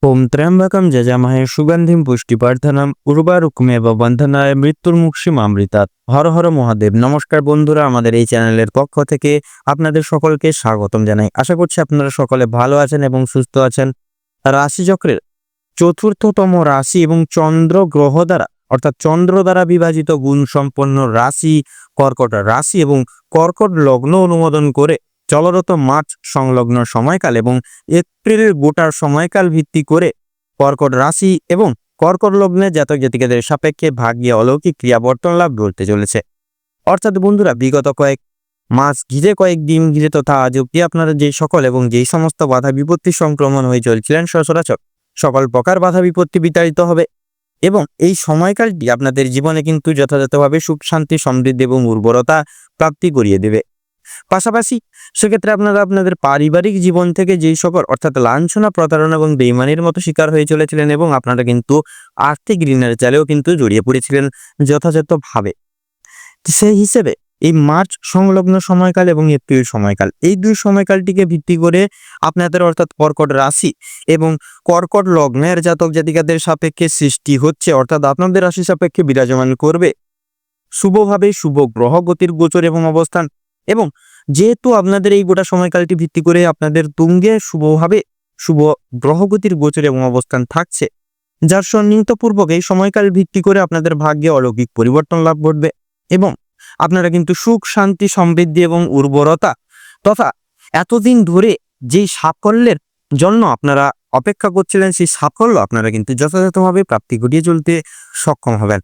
ওম ত্র্যম্বকম যজামহে সুগন্ধিম পুষ্টিবর্ধনম উর্বারুকমেব বন্ধনায় মৃত্যুর্মুক্ষীমামৃতাৎ। হর হর মহাদেব। নমস্কার বন্ধুরা, আমাদের এই চ্যানেলের পক্ষ থেকে আপনাদের সকলকে স্বাগতম জানাই। আশা করছি আপনারা সকলে ভালো আছেন এবং সুস্থ আছেন। রাশিচক্রের চতুর্থতম রাশি এবং চন্দ্র গ্রহ দ্বারা অর্থাৎ চন্দ্র দ্বারা বিভাজিত গুণ সম্পন্ন রাশি কর্কট রাশি এবং কর্কট লগ্ন অনুমোদন করে চলরত মার্চ সংলগ্ন সময়কাল এবং এপ্রিলের গোটার সময়কাল ভিত্তি করে কর্কট রাশি এবং কর্কট লগ্নের জাতক জাতিকাদের সাপেক্ষে ভাগ্যে অলৌকিক ক্রিয়াবর্তন লাভ ঘটতে চলেছে। অর্থাৎ বন্ধুরা, বিগত কয়েক মাস ঘিরে, কয়েক দিন ঘিরে তথা আজ অব্দি আপনারা যেই সকল এবং যেই সমস্ত বাধা বিপত্তি সংক্রমণ হয়ে চলছিলেন সচরাচর সকল প্রকার বাধা বিপত্তি বিতাড়িত হবে এবং এই সময়কালটি আপনাদের জীবনে কিন্তু যথাযথভাবে সুখ শান্তি সমৃদ্ধি এবং উর্বরতা প্রাপ্তি করিয়ে দেবে। পাশাপাশি সেক্ষেত্রে আপনারা আপনাদের পারিবারিক জীবন থেকে যেই সকল অর্থাৎ লাঞ্ছনা, প্রতারণা এবং বেইমানির মতো শিকার হয়ে চলেছিলেন এবং আপনারা কিন্তু আর্থিক ঋণের জালেও কিন্তু জড়িয়ে পড়েছিলেন যথাযথভাবে, সেই হিসেবে এই মার্চ সংলগ্ন সময়কাল এবং এপ্রিল সময়কাল, এই দুই সময়কালটিকে ভিত্তি করে আপনাদের অর্থাৎ কর্কট রাশি এবং কর্কট লগ্নের জাতক জাতিকাদের সাপেক্ষে সৃষ্টি হচ্ছে অর্থাৎ আপনাদের রাশি সাপেক্ষে বিরাজমান করবে শুভভাবে শুভ গ্রহ গতির গোচর এবং অবস্থান। এবং যেহেতু আপনাদের এই গোটা সময়কালটি ভিত্তি করে আপনাদের তুঙ্গে শুভভাবে শুভ গ্রহগতির গোচর এবং অবস্থান থাকছে, যার সন্নিহিতপূর্বক এই সময়কাল ভিত্তি করে আপনাদের ভাগ্যে অলৌকিক পরিবর্তন লাভ ঘটবে এবং আপনারা কিন্তু সুখ শান্তি সমৃদ্ধি এবং উর্বরতা তথা এতদিন ধরে যেই সাফল্যের জন্য আপনারা অপেক্ষা করছিলেন সেই সাফল্য আপনারা কিন্তু যথাযথভাবে প্রাপ্তি ঘটিয়ে চলতে সক্ষম হবেন।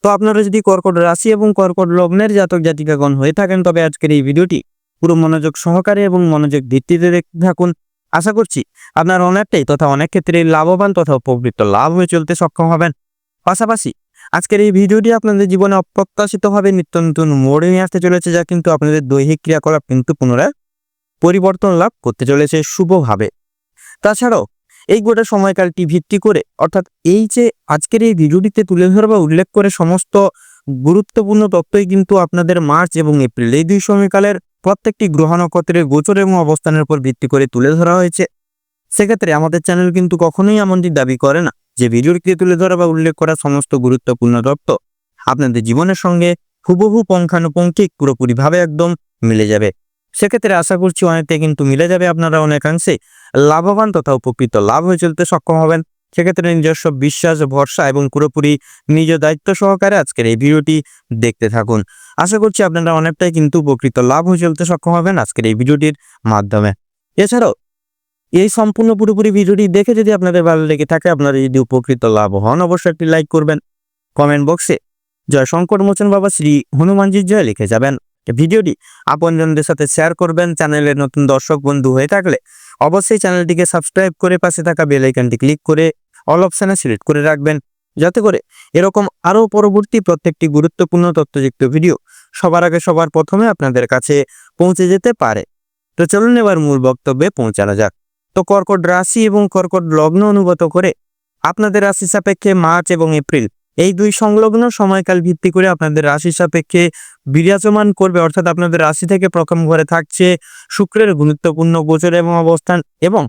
তো আপনারা যদি কর্কট রাশি এবং কর্কট লগ্নের জাতক জাতিকাগণ হয়ে থাকেন তবে আজকের এই ভিডিওটি পুরো মনোযোগ সহকারে এবং মনোযোগ ভিত্তিতে দেখতে থাকুন। আশা করছি আপনারা অনেকটাই তথা অনেক ক্ষেত্রে লাভবান তথা উপকৃত লাভ হয়ে চলতে সক্ষম হবেন। পাশাপাশি আজকের এই ভিডিওটি আপনাদের জীবনে অপ্রত্যাশিতভাবে নিত্য নতুন মোড় নিয়ে আসতে চলেছে, যা কিন্তু আপনাদের দৈহিক ক্রিয়াকলাপ কিন্তু পুনরায় পরিবর্তন লাভ করতে চলেছে শুভভাবে। তাছাড়াও এই গোটা সময়কালটি ভিত্তি করে অর্থাৎ এই যে আজকের এই ভিডিওটিতে তুলে ধরা বা উল্লেখ করে সমস্ত গুরুত্বপূর্ণ তথ্যই কিন্তু আপনাদের মার্চ এবং এপ্রিল এই দুই সময়কালের প্রত্যেকটি গ্রহ নক্ষত্রের গোচর এবং অবস্থানের উপর ভিত্তি করে তুলে ধরা হয়েছে। সেক্ষেত্রে আমাদের চ্যানেল কিন্তু কখনোই এমনটি দাবি করে না যে ভিডিওটিতে তুলে ধরা বা উল্লেখ করা সমস্ত গুরুত্বপূর্ণ তথ্য আপনাদের জীবনের সঙ্গে হুবহু পুঙ্খানুপুঙ্খিক পুরোপুরিভাবে একদম মিলে যাবে। সেক্ষেত্রে আশা করছি অনেকটাই কিন্তু মিলে যাবে, আপনারা অনেকাংশে লাভবান তথা উপকৃত লাভ হয়ে চলতে সক্ষম হবেন। সেক্ষেত্রে নিজস্ব বিশ্বাস, ভরসা এবং পুরোপুরি নিজ দায়িত্ব সহকারে আজকের এই ভিডিওটি দেখতে থাকুন। আশা করছি আপনারা অনেকটাই কিন্তু উপকৃত লাভ হয়ে চলতে সক্ষম হবেন আজকের এই ভিডিওটির মাধ্যমে। এছাড়াও এই সম্পূর্ণ পুরোপুরি ভিডিওটি দেখে যদি আপনাদের ভালো লেগে থাকে, আপনারা যদি উপকৃত লাভ হন, অবশ্যই একটি লাইক করবেন। কমেন্ট বক্সে জয় সংকট মোচন বাবা শ্রী হনুমানজির জয় লিখে যাবেন। ভিডিওটি আপনজনদের সাথে শেয়ার করবেন। চ্যানেলের নতুন দর্শক বন্ধু হয়ে থাকলে অবশ্যই চ্যানেলটিকে সাবস্ক্রাইব করে পাশে থাকা বেল আইকনটি ক্লিক করে অল অপশানে সিলেক্ট করে রাখবেন, যাতে করে এরকম আরও পরবর্তী প্রত্যেকটি গুরুত্বপূর্ণ তথ্যযুক্ত ভিডিও সবার আগে সবার প্রথমে আপনাদের কাছে পৌঁছে যেতে পারে। তো চলুন এবার মূল বক্তব্যে পৌঁছানো যাক। তো কর্কট রাশি এবং কর্কট লগ্ন অনুগত করে আপনাদের রাশি সাপেক্ষে মার্চ এবং এপ্রিল এই দুই সংলগ্ন সময়কাল ভিত্তি করে আপনাদের রাশি সাপেক্ষে বিরাজমান করবে অর্থাৎ আপনাদের রাশি থেকে প্রথম ঘরে থাকছে শুক্রের গুরুত্বপূর্ণ গোচর এবং অবস্থান এবং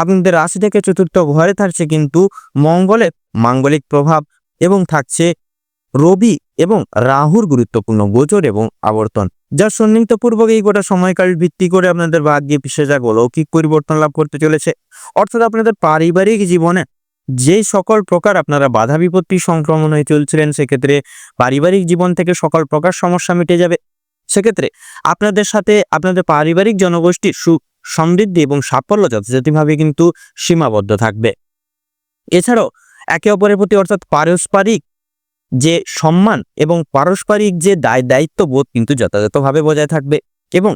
আপনাদের রাশি থেকে চতুর্থ ঘরে থাকছে কিন্তু মঙ্গলের মাঙ্গলিক প্রভাব এবং থাকছে রবি এবং রাহুর গুরুত্বপূর্ণ গোচর এবং আবর্তন, যার সন্নিহিতপূর্বক এই গোটা সময়কাল ভিত্তি করে আপনাদের ভাগ্যে বিশেষ এক অলৌকিক পরিবর্তন লাভ করতে চলেছে। অর্থাৎ আপনাদের পারিবারিক জীবনে যে সকল প্রকার আপনারা বাধা বিপত্তি সংক্রমণ হয়ে চলছিলেন, সেক্ষেত্রে পারিবারিক জীবন থেকে সকল প্রকার সমস্যা মিটে যাবে। সেক্ষেত্রে আপনাদের সাথে আপনাদের পারিবারিক জনগোষ্ঠীর সুখ সমৃদ্ধি এবং সাফল্য যথাযথভাবে কিন্তু সীমাবদ্ধ থাকবে। এছাড়াও একে অপরের প্রতি অর্থাৎ পারস্পরিক যে সম্মান এবং পারস্পরিক যে দায়িত্ব বোধ কিন্তু যথাযথভাবে বজায় থাকবে এবং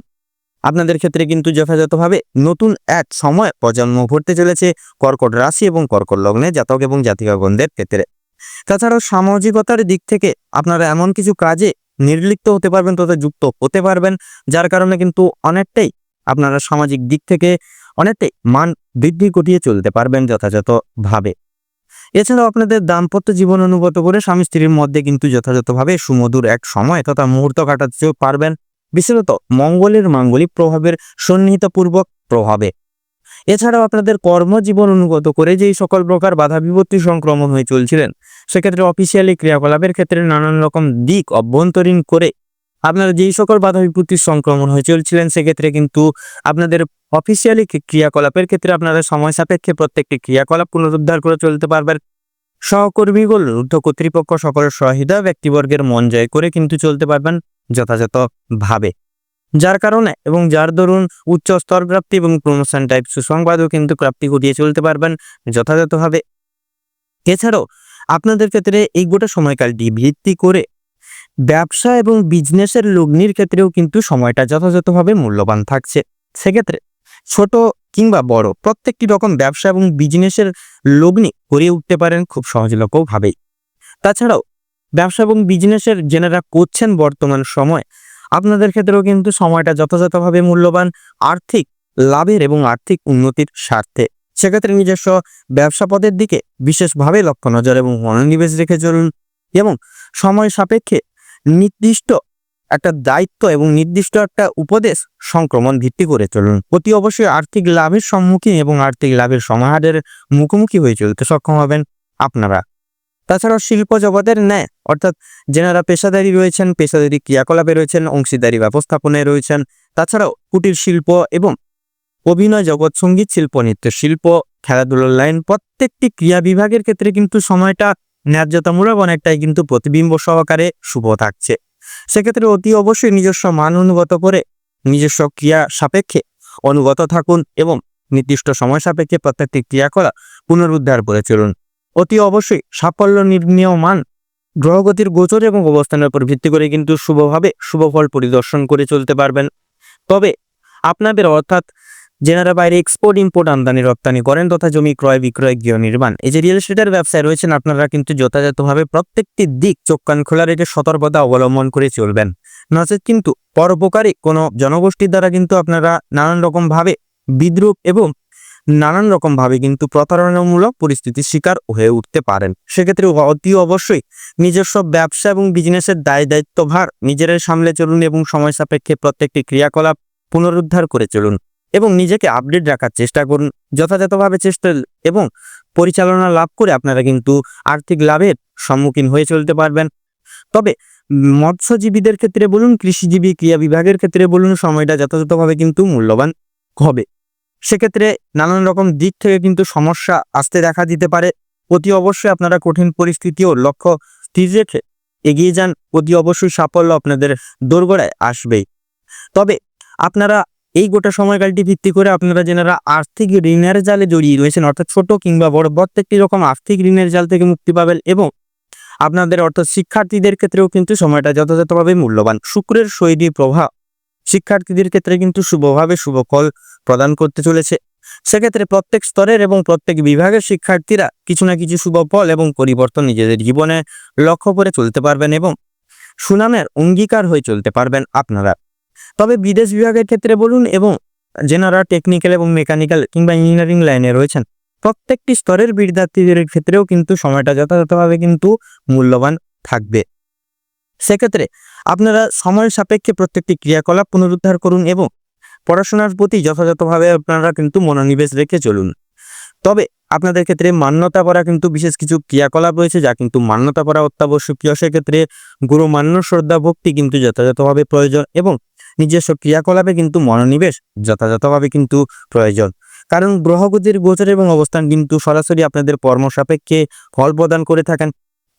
আপনাদের ক্ষেত্রে কিন্তু যথাযথভাবে নতুন এক সময় প্রজন্ম ঘটতে চলেছে কর্কট রাশি এবং কর্কট লগ্নে জাতক এবং জাতিকাগণদের ক্ষেত্রে। তাছাড়াও সামাজিকতার দিক থেকে আপনারা এমন কিছু কাজে নির্লিপ্ত হতে পারবেন তথা যুক্ত হতে পারবেন, যার কারণে কিন্তু অনেকটাই আপনারা সামাজিক দিক থেকে অনেকটাই মান বৃদ্ধি ঘটিয়ে চলতে পারবেন যথাযথভাবে। এছাড়াও আপনাদের দাম্পত্য জীবন অনুগত করে স্বামী স্ত্রীর মধ্যে কিন্তু যথাযথভাবে সুমধুর এক সময় তথা মুহূর্ত কাটাতে পারবেন, বিশেষত মঙ্গলের মাঙ্গলিক প্রভাবের সন্নিহিতপূর্বক প্রভাবে। এছাড়াও আপনাদের কর্মজীবন অনুগত করে যেই সকল প্রকার বাধা বিপত্তি সংক্রমণ হয়ে চলছিলেন, সেক্ষেত্রে অফিসিয়ালি ক্রিয়াকলাপের ক্ষেত্রে নানান রকম দিক অভ্যন্তরীণ করে আপনারা যেই সকল বাধা বিপত্তির সংক্রমণ হয়ে চলছিলেন, সেক্ষেত্রে কিন্তু আপনাদের অফিসিয়ালি ক্রিয়াকলাপের ক্ষেত্রে আপনারা সময় সাপেক্ষে প্রত্যেকটি ক্রিয়াকলাপ পুনরুদ্ধার করে চলতে পারবেন। সহকর্মীগণ, ঊর্ধ্ব কর্তৃপক্ষ সকলের সহৃদয় ব্যক্তিবর্গের মন জয় করে কিন্তু চলতে পারবেন যথাযথভাবে, যার কারণে এবং যার দরুন উচ্চ স্তর প্রাপ্তি এবং প্রমোশন টাইপ সুসংবাদও কিন্তু প্রাপ্তি ঘটিয়ে চলতে পারবেন যথাযথভাবে। এছাড়াও আপনাদের ক্ষেত্রে এই গোটা সময়কালটি ভিত্তি করে ব্যবসা এবং বিজনেসের লগ্নির ক্ষেত্রেও কিন্তু সময়টা যথাযথভাবে মূল্যবান থাকছে। সেক্ষেত্রে ছোট কিংবা বড় প্রত্যেকটি রকম ব্যবসা এবং বিজনেসের লগ্নি করিয়ে উঠতে পারেন খুব সহজলভ্যভাবেই। তাছাড়াও ব্যবসা এবং বিজনেসের যেনারা করছেন বর্তমান সময়, আপনাদের ক্ষেত্রেও কিন্তু সময়টা যথাযথভাবে মূল্যবান আর্থিক লাভের এবং আর্থিক উন্নতির স্বার্থে। সেক্ষেত্রে নিজস্ব ব্যবসা পদের দিকে বিশেষভাবে লক্ষ্য নজর এবং মনোনিবেশ রেখে চলুন এবং সময় সাপেক্ষে নির্দিষ্ট একটা দায়িত্ব এবং নির্দিষ্ট একটা উপদেশ সংক্রমণ ভিত্তি করে চলুন। অতি অবশ্যই আর্থিক লাভের সম্মুখীন এবং আর্থিক লাভের সমাহারের মুখোমুখি হয়ে চলতে সক্ষম হবেন আপনারা। তাছাড়াও শিল্প জগতের ন্যায় অর্থাৎ যেনারা পেশাদারি রয়েছেন, পেশাদারি ক্রিয়াকলাপে রয়েছেন, অংশীদারি ব্যবস্থাপনায় রয়েছেন, তাছাড়াও কুটির শিল্প এবং অভিনয় জগৎ, সঙ্গীত শিল্প, নৃত্য শিল্প, খেলাধুলার লাইন প্রত্যেকটি ক্রিয়া বিভাগের ক্ষেত্রে কিন্তু সময়টা ন্যায্যতামূলক অনেকটাই কিন্তু প্রতিবিম্ব সহকারে শুভ থাকছে। সেক্ষেত্রে অতি অবশ্যই নিজস্ব মান অনুগত করে নিজস্ব ক্রিয়া সাপেক্ষে অনুগত থাকুন এবং নির্দিষ্ট সময় সাপেক্ষে প্রত্যেকটি ক্রিয়াকলাপ পুনরুদ্ধার করে চলুন। অতি অবশ্যই সাফল্য নির্ণীয়মান গ্রহগতির গোচর এবং অবস্থানের উপর ভিত্তি করে কিন্তু শুভভাবে শুভফল পরিদর্শন করে চলতে পারবেন। তবে আপনাদের অর্থাৎ যেনারা বাইরে এক্সপোর্ট ইম্পোর্ট আমদানি রপ্তানি করেন তথা জমি ক্রয় বিক্রয় গৃহ নির্মাণ এই যে রিয়েল এস্টেটের ব্যবসায় রয়েছেন, আপনারা কিন্তু যথাযথভাবে প্রত্যেকটি দিক চোখ কান খোলা রেখে সতর্কতা অবলম্বন করে চলবেন। নচেত কিন্তু পরোপকারী কোনো জনগোষ্ঠীর দ্বারা কিন্তু আপনারা নানান রকম ভাবে বিদ্রুপ এবং নানান রকম ভাবে কিন্তু প্রতারণামূলক পরিস্থিতির শিকার হয়ে উঠতে পারেন। সেক্ষেত্রে অতি অবশ্যই নিজস্ব ব্যবসা এবং বিজনেসের দায়িত্বভার নিজেরাই সামলে চলুন এবং সময় সাপেক্ষে প্রত্যেকটি ক্রিয়াকলাপ পুনরুদ্ধার করে চলুন এবং নিজেকে আপডেট রাখার চেষ্টা করুন। যথাযথভাবে চেষ্টা এবং পরিচালনা লাভ করে আপনারা কিন্তু আর্থিক লাভের সম্মুখীন হয়ে চলতে পারবেন। তবে মৎস্যজীবীদের ক্ষেত্রে বলুন, কৃষিজীবী ক্রিয়া বিভাগের ক্ষেত্রে বলুন, সময়টা যথাযথভাবে কিন্তু মূল্যবান হবে। সেক্ষেত্রে নানান রকম দিক থেকে কিন্তু সমস্যা আসতে দেখা দিতে পারে। অতি অবশ্যই আপনারা কঠিন পরিস্থিতি ও লক্ষ্য স্থির রেখে এগিয়ে যান, অতি অবশ্যই সাফল্য আপনাদের দোরগোড়ায় আসবেই। তবে আপনারা এই গোটা সময়কালটি ভিত্তি করে আপনারা যেনারা আর্থিক ঋণের জালে জড়িয়ে রয়েছেন অর্থাৎ ছোট কিংবা বড় প্রত্যেকটি রকম আর্থিক ঋণের জাল থেকে মুক্তি পাবেন এবং আপনাদের অর্থাৎ শিক্ষার্থীদের ক্ষেত্রেও কিন্তু সময়টা যথাযথভাবে মূল্যবান। শুক্রের শৈলী প্রভাব শিক্ষার্থীদের ক্ষেত্রে কিন্তু শুভভাবে শুভ ফল প্রদান করতে চলেছে। সেক্ষেত্রে প্রত্যেক স্তরের এবং প্রত্যেক বিভাগের শিক্ষার্থীরা কিছু না কিছু শুভ ফল এবং পরিবর্তন নিজেদের জীবনে লক্ষ্য করে চলতে পারবেন এবং সুনামের অঙ্গীকার হয়ে চলতে পারবেন আপনারা। তবে বিদেশ বিভাগের ক্ষেত্রে বলুন এবং যেনারা টেকনিক্যাল এবং মেকানিক্যাল কিংবা ইঞ্জিনিয়ারিং লাইনে রয়েছেন প্রত্যেকটি স্তরের বিদ্যার্থীদের ক্ষেত্রেও কিন্তু সময়টা যথাযথভাবে কিন্তু মূল্যবান থাকবে। সেক্ষেত্রে আপনারা সময় সাপেক্ষে প্রত্যেকটি ক্রিয়াকলাপ পুনরুদ্ধার করুন এবং পড়াশোনার প্রতি যথাযথভাবে আপনারা কিন্তু মনোনিবেশ রেখে চলুন। তবে আপনাদের ক্ষেত্রে মান্যতা পড়া কিন্তু বিশেষ কিছু ক্রিয়াকলাপ রয়েছে যা কিন্তু মান্যতা পড়া অত্যাবশ্যকীয়। সেক্ষেত্রে গুরু মান্য শ্রদ্ধা ভক্তি কিন্তু যথাযথভাবে প্রয়োজন এবং নিজস্ব ক্রিয়াকলাপে কিন্তু মনোনিবেশ যথাযথভাবে কিন্তু প্রয়োজন। কারণ গ্রহগতির গোচর এবং অবস্থান কিন্তু সরাসরি আপনাদের কর্মসাপেক্ষে ফল প্রদান করে থাকেন।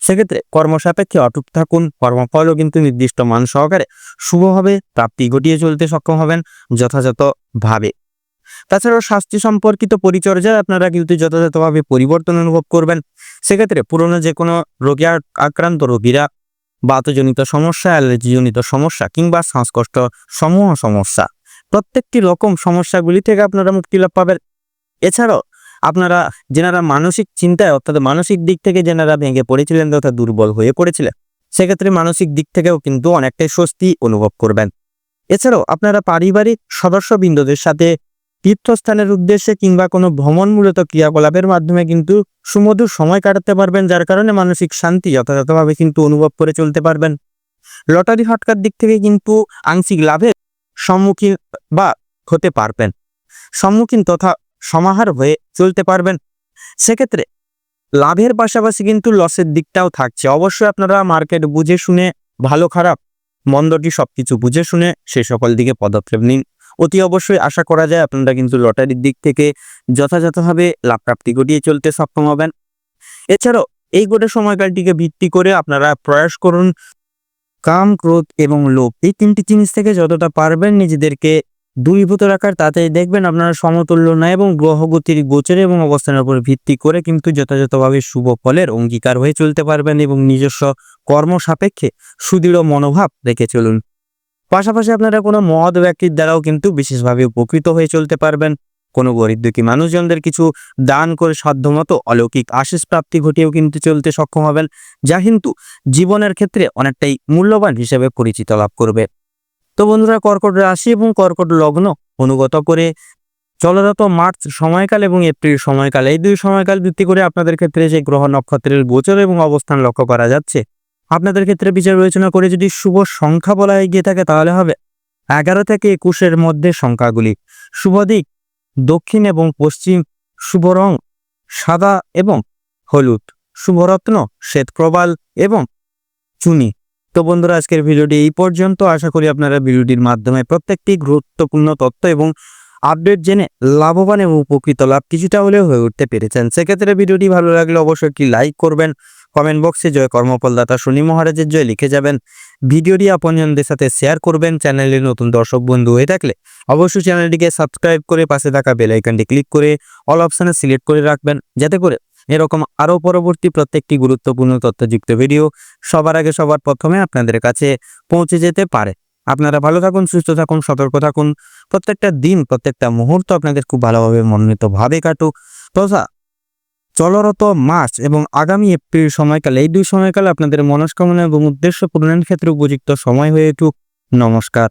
সেক্ষেত্রে কর্মসাপেক্ষে অটুট থাকুন, কর্মফলও কিন্তু নির্দিষ্ট মান সহকারে শুভভাবে প্রাপ্তি ঘটিয়ে চলতে সক্ষম হবেন যথাযথভাবে। তাছাড়াও স্বাস্থ্য সম্পর্কিত পরিচর্যায় আপনারা কিন্তু যথাযথভাবে পরিবর্তন অনুভব করবেন। সেক্ষেত্রে পুরনো যে কোনো রোগে আক্রান্ত রোগীরা বাতজনিত সমস্যা, অ্যালার্জিজনিত সমস্যা কিংবা শ্বাসকষ্ট সমূহ সমস্যা প্রত্যেকটি রকম সমস্যাগুলি থেকে আপনারা মুক্তি লাভ পাবেন। এছাড়াও আপনারা যেনারা মানসিক চিন্তায় অর্থাৎ মানসিক দিক থেকে যেনারা ভেঙে পড়েছিলেন তথা দুর্বল হয়ে পড়েছিলেন সেক্ষেত্রে মানসিক দিক থেকেও কিন্তু অনেকটাই স্বস্তি অনুভব করবেন। এছাড়াও আপনারা পারিবারিক সদস্যবৃন্দদের সাথে তীর্থস্থানের উদ্দেশ্যে কিংবা কোনো ভ্রমণমূলক ক্রিয়াকলাপের মাধ্যমে কিন্তু সুমধুর সময় কাটাতে পারবেন, যার কারণে মানসিক শান্তি যথাযথভাবে কিন্তু অনুভব করে চলতে পারবেন। লটারি ফাটকার দিক থেকে কিন্তু আংশিক লাভের সম্মুখীন বা হতে পারবেন। সম্মুখীন তথা সমাহার হয়ে চলতে পারবেন। সেক্ষেত্রে লাভের পাশাপাশি কিন্তু লসের দিকটাও থাকছে। অবশ্যই আপনারা মার্কেট বুঝে শুনে, ভালো খারাপ মন্দটি সবকিছু বুঝে শুনে সে সকল দিকে পদক্ষেপ নিন। অতি অবশ্যই আশা করা যায় আপনারা কিন্তু লটারির দিক থেকে যথাযথভাবে লাভ প্রাপ্তি ঘটিয়ে চলতে সক্ষম হবেন। এছাড়াও এই গোটা সময়কালটিকে ভিত্তি করে আপনারা প্রয়াস করুন কাম, ক্রোধ এবং লোভ এই তিনটি জিনিস থেকে যতটা পারবেন নিজেদেরকে দূরীভূত রাখার, তাতেই দেখবেন আপনারা সমতুল্য না এবং গ্রহগতির গোচর এবং অবস্থানের উপর ভিত্তি করে কিন্তু যথাযথভাবে শুভ ফলের অঙ্গীকার হয়ে চলতে পারবেন এবং নিজস্ব কর্ম সাপেক্ষে সুদৃঢ় মনোভাব রেখে চলুন। পাশাপাশি আপনারা কোনো মহৎ ব্যক্তির দ্বারাও কিন্তু বিশেষভাবে উপকৃত হয়ে চলতে পারবেন। কোনো গরিব দুঃখী মানুষজনদের কিছু দান করে সাধ্যমতো অলৌকিক আশীষ প্রাপ্তি ঘটিয়েও কিন্তু চলতে সক্ষম হবেন, যা কিন্তু জীবনের ক্ষেত্রে অনেকটাই মূল্যবান হিসেবে পরিচিত লাভ করবে। তো বন্ধুরা, কর্কট রাশি এবং কর্কট লগ্ন অনুগত করে চলরত মার্চ সময়কাল এবং এপ্রিল সময়কাল, এই দুই সময়কাল ভিত্তি করে আপনাদের ক্ষেত্রে যে গ্রহ নক্ষত্রের গোচর এবং অবস্থান লক্ষ্য করা যাচ্ছে, আপনাদের ক্ষেত্রে বিচার বিবেচনা করে যদি শুভ সংখ্যা বলা গিয়ে থাকে তাহলে হবে 11 থেকে 21-এর মধ্যে সংখ্যাগুলি। শুভ দিক দক্ষিণ এবং পশ্চিম, শুভ রং সাদা এবং হলুদ, শুভরত্ন শ্বেতপ্রবাল এবং চুনি। তো বন্ধুরা, আজকের ভিডিওটি এই পর্যন্ত। আশা করি আপনারা ভিডিওটির মাধ্যমে প্রত্যেকটি গুরুত্বপূর্ণ তথ্য এবং আপডেট জেনে লাভবান এবং উপকৃত লাভ কিছুটা হলেও হয়ে উঠতে পেরেছেন। সেক্ষেত্রে ভিডিওটি ভালো লাগলে অবশ্যই একটি লাইক করবেন, কমেন্ট বক্সে জয় কর্মফলদাতা শনি মহারাজের জয় লিখে যাবেন, ভিডিওটি আপনজনদের সাথে শেয়ার করবেন। চ্যানেলে নতুন দর্শক বন্ধু হয়ে থাকলে অবশ্যই চ্যানেলটিকে সাবস্ক্রাইব করে পাশে থাকা বেল আইকনটি ক্লিক করে অল অপশানে সিলেক্ট করে রাখবেন, যাতে করে এরকম আরও পরবর্তী প্রত্যেকটি গুরুত্বপূর্ণ তথ্যযুক্ত ভিডিও সবার আগে সবার প্রথমে আপনাদের কাছে পৌঁছে যেতে পারে। আপনারা ভালো থাকুন, সুস্থ থাকুন, সতর্ক থাকুন। প্রত্যেকটা দিন, প্রত্যেকটা মুহূর্ত আপনাদের খুব ভালোভাবে মনোনীতভাবে কাটুক। তথা চলরত মাস এবং আগামী এপ্রিল সময়কাল, এই দুই সময়কাল আপনাদের মনস্কামনা এবং উদ্দেশ্য পূরণের ক্ষেত্রে উপযুক্ত সময় হয়ে উঠুক। নমস্কার।